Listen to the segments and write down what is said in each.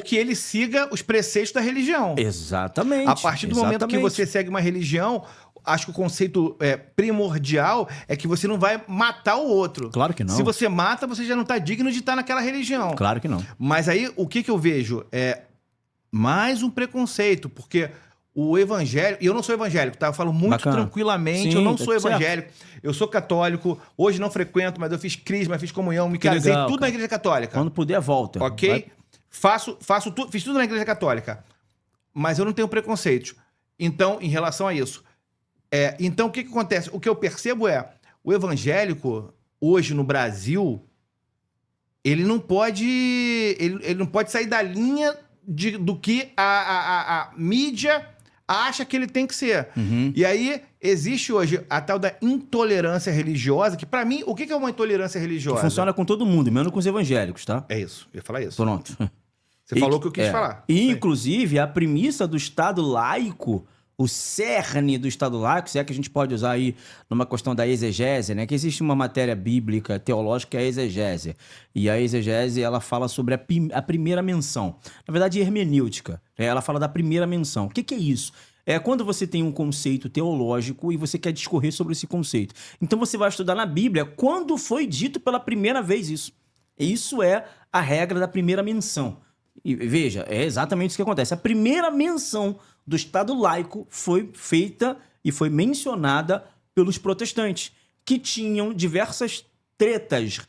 que ele siga os preceitos da religião. Exatamente. A partir do momento que você segue uma religião, acho que o conceito primordial é que você não vai matar o outro. Claro que não. Se você mata, você já não está digno de estar naquela religião. Claro que não. Mas aí, o que eu vejo? É mais um preconceito, porque o evangélico... E eu não sou evangélico, tá? Eu falo muito tranquilamente. Sim, eu não sou evangélico. Eu sou católico. Hoje não frequento, mas eu fiz crisma, fiz comunhão, me casei, tudo na igreja católica. Quando puder, volta. Ok? Fiz tudo na igreja católica. Mas eu não tenho preconceito. Então, em relação a isso... Então, o que acontece? O que eu percebo o evangélico, hoje no Brasil, ele não pode sair da linha do que a mídia acha que ele tem que ser. Uhum. E aí, existe hoje a tal da intolerância religiosa, que pra mim, o que é uma intolerância religiosa? Que funciona com todo mundo, menos com os evangélicos, tá? É isso, eu ia falar isso. Pronto. Você falou o que eu quis falar. E, inclusive, a premissa do Estado laico... O cerne do Estado laico, se é que a gente pode usar aí numa questão da exegese, né? Que existe uma matéria bíblica, teológica, que é a exegese. E a exegese, ela fala sobre a primeira menção. Na verdade, hermenêutica. Ela fala da primeira menção. O que é isso? É quando você tem um conceito teológico e você quer discorrer sobre esse conceito. Então, você vai estudar na Bíblia quando foi dito pela primeira vez isso. Isso é a regra da primeira menção. E veja, é exatamente isso que acontece. A primeira menção do Estado laico foi feita e foi mencionada pelos protestantes, que tinham diversas tretas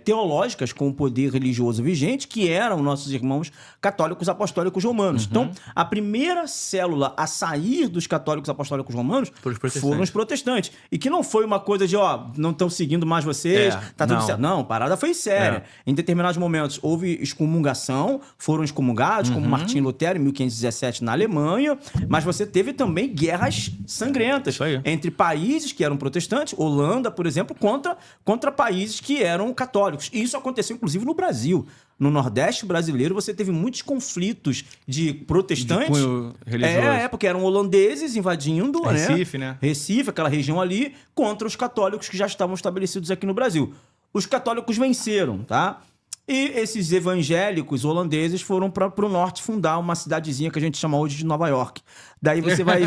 teológicas com o poder religioso vigente, que eram nossos irmãos católicos apostólicos romanos. Então, a primeira célula a sair dos católicos apostólicos romanos foram os protestantes. E que não foi uma coisa de, não estão seguindo mais vocês, tá tudo certo. Não, a parada foi séria. Em determinados momentos houve excomungação, foram excomungados, como Martim Lutero em 1517 na Alemanha, mas você teve também guerras sangrentas entre países que eram protestantes, Holanda, por exemplo, contra países que eram católicos. E isso aconteceu, inclusive, no Brasil. No Nordeste brasileiro, você teve muitos conflitos de protestantes. De cunho religioso. Porque eram holandeses invadindo... Recife, né? Recife, aquela região ali, contra os católicos que já estavam estabelecidos aqui no Brasil. Os católicos venceram, tá? E esses evangélicos holandeses foram para o norte fundar uma cidadezinha que a gente chama hoje de Nova York. Daí você vai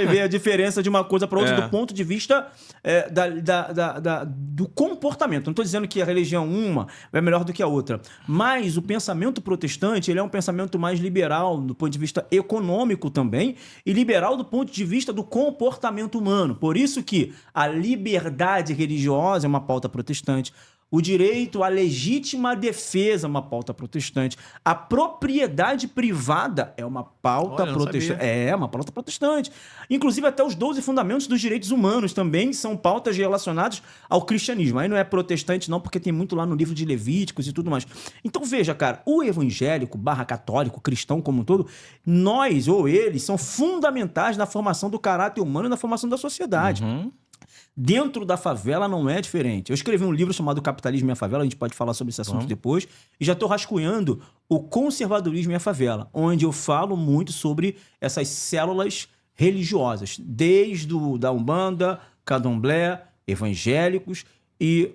ver a diferença de uma coisa para outra do ponto de vista do comportamento. Não estou dizendo que a religião uma é melhor do que a outra, mas o pensamento protestante ele é um pensamento mais liberal do ponto de vista econômico também e liberal do ponto de vista do comportamento humano. Por isso que a liberdade religiosa é uma pauta protestante. O direito à legítima defesa é uma pauta protestante. A propriedade privada é uma pauta protestante. É uma pauta protestante. Inclusive, até os 12 fundamentos dos direitos humanos também são pautas relacionadas ao cristianismo. Aí não é protestante, não, porque tem muito lá no livro de Levíticos e tudo mais. Então, veja, cara, o evangélico / católico, cristão como um todo, nós ou eles são fundamentais na formação do caráter humano e na formação da sociedade. Dentro da favela não é diferente. Eu escrevi um livro chamado Capitalismo e a Favela, a gente pode falar sobre esse assunto depois, e já estou rascunhando o conservadorismo e a favela, onde eu falo muito sobre essas células religiosas, desde da Umbanda, Candomblé, evangélicos e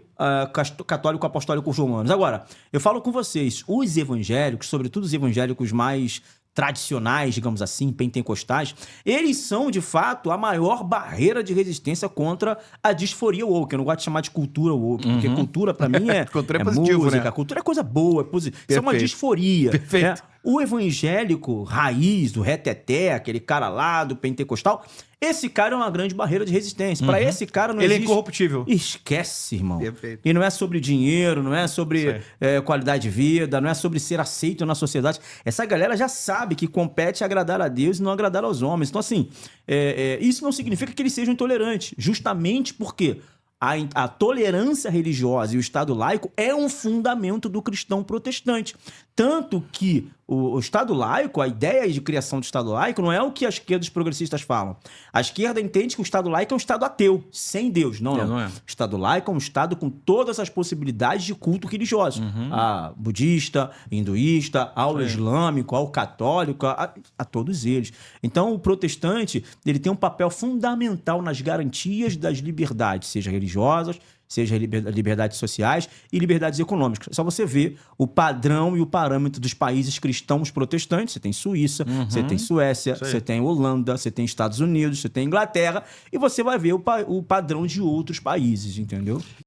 católico-apostólicos romanos. Agora, eu falo com vocês, os evangélicos, sobretudo os evangélicos mais tradicionais, digamos assim, pentecostais, eles são, de fato, a maior barreira de resistência contra a disforia woke. Eu não gosto de chamar de cultura woke, porque cultura, pra mim, cultura é positivo, música. Né? Cultura é coisa boa, é positivo. Isso é uma disforia. Perfeito. O evangélico raiz, do reteté, aquele cara lá do pentecostal, esse cara é uma grande barreira de resistência. Para esse cara não existe... Ele é incorruptível. Esquece, irmão. Perfeito. E não é sobre dinheiro, não é sobre qualidade de vida, não é sobre ser aceito na sociedade. Essa galera já sabe que compete agradar a Deus e não agradar aos homens. Então, assim, isso não significa que eles sejam intolerantes. Justamente porque a tolerância religiosa e o Estado laico é um fundamento do cristão protestante. Tanto que o Estado laico, a ideia de criação do Estado laico, não é o que a esquerda e os progressistas falam. A esquerda entende que o Estado laico é um Estado ateu, sem Deus. Não. O Estado laico é um Estado com todas as possibilidades de culto religioso. Budista, hinduísta, ao islâmico, ao católico, a todos eles. Então, o protestante ele tem um papel fundamental nas garantias das liberdades, seja religiosas, seja liberdades sociais e liberdades econômicas. É só você ver o padrão e o parâmetro dos países cristãos protestantes. Você tem Suíça, você tem Suécia, você tem Holanda, você tem Estados Unidos, você tem Inglaterra, e você vai ver o padrão de outros países, entendeu?